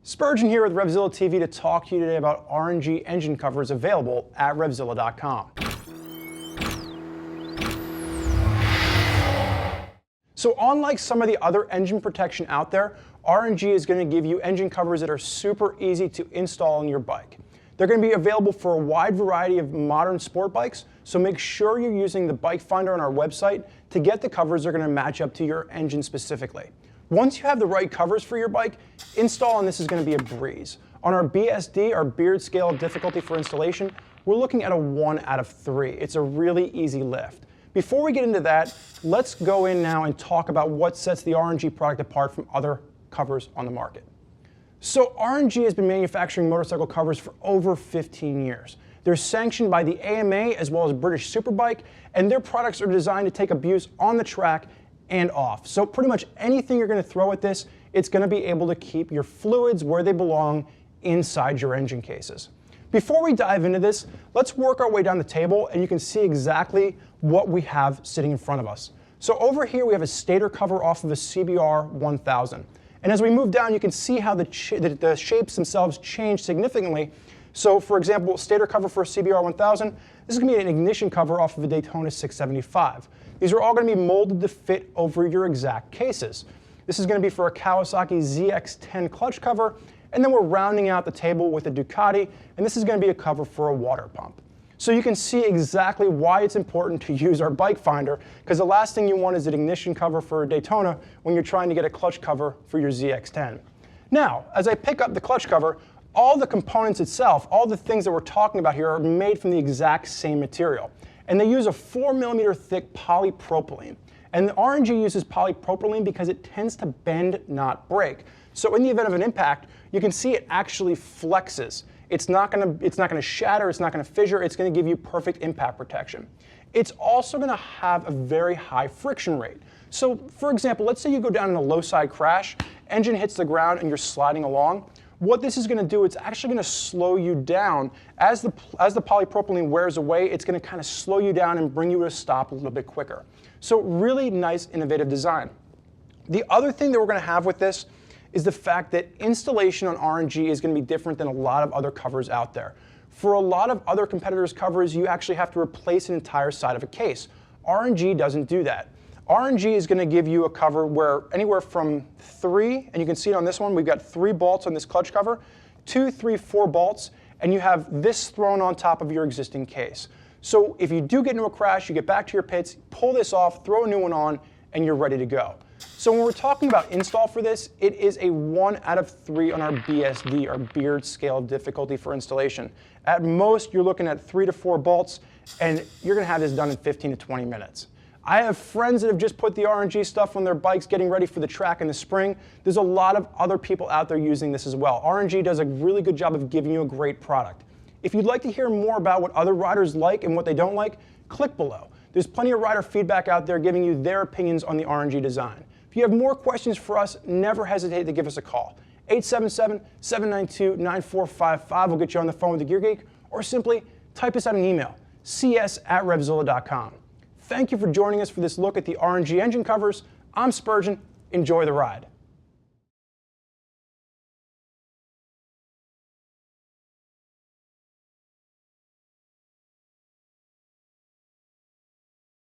Spurgeon here with RevZilla TV to talk to you today about R&G engine covers available at RevZilla.com. So unlike some of the other engine protection out there, R&G is going to give you engine covers that are super easy to install on your bike. They're going to be available for a wide variety of modern sport bikes, so make sure you're using the bike finder on our website to get the covers that are going to match up to your engine specifically. Once you have the right covers for your bike, installing this is going to be a breeze. On our BSD, our beard scale of difficulty for installation, we're looking at a 1 out of 3. It's a really easy lift. Before we get into that, let's go in now and talk about what sets the R&G product apart from other covers on the market. So R&G has been manufacturing motorcycle covers for over 15 years. They're sanctioned by the AMA as well as British Superbike, and their products are designed to take abuse on the track and off. So pretty much anything you're going to throw at this, it's going to be able to keep your fluids where they belong inside your engine cases. Before we dive into this, let's work our way down the table and you can see exactly what we have sitting in front of us. So over here we have a Stator cover off of a CBR 1000. And as we move down, you can see how the shapes themselves change significantly. So for example, Stator cover for a CBR 1000, this is going to be an ignition cover off of a Daytona 675. These are all going to be molded to fit over your exact cases. This is going to be for a Kawasaki ZX-10 clutch cover, and then we're rounding out the table with a Ducati, and this is going to be a cover for a water pump. So you can see exactly why it's important to use our bike finder, because the last thing you want is an ignition cover for a Daytona when you're trying to get a clutch cover for your ZX-10. Now, as I pick up the clutch cover, all the components itself, all the things that we're talking about here are made from the exact same material. And they use a 4mm thick polypropylene. And the R&G uses polypropylene because it tends to bend, not break. So in the event of an impact, you can see it actually flexes. It's not going to shatter, it's not going to fissure, it's going to give you perfect impact protection. It's also going to have a very high friction rate. So for example, let's say you go down in a low side crash, engine hits the ground and you're sliding along. What this is going to do, it's actually going to slow you down. As the polypropylene wears away, it's going to kind of slow you down and bring you to a stop a little bit quicker. So really nice, innovative design. The other thing that we're going to have with this is the fact that installation on R&G is going to be different than a lot of other covers out there. For a lot of other competitors' covers, you actually have to replace an entire side of a case. R&G doesn't do that. R&G is going to give you a cover where anywhere from 3, and you can see it on this one, we've got 3 bolts on this clutch cover, 2, 3, 4 bolts, and you have this thrown on top of your existing case. So if you do get into a crash, you get back to your pits, pull this off, throw a new one on, and you're ready to go. So when we're talking about install for this, it is a 1 out of 3 on our BSD, our beard scale difficulty for installation. At most, you're looking at 3 to 4 bolts, and you're going to have this done in 15 to 20 minutes. I have friends that have just put the R&G stuff on their bikes getting ready for the track in the spring. There's a lot of other people out there using this as well. R&G does a really good job of giving you a great product. If you'd like to hear more about what other riders like and what they don't like, click below. There's plenty of rider feedback out there giving you their opinions on the R&G design. If you have more questions for us, never hesitate to give us a call. 877-792-9455 will get you on the phone with the Gear Geek, or simply type us out an email, cs@revzilla.com. Thank you for joining us for this look at the R&G engine covers. I'm Spurgeon. Enjoy the ride.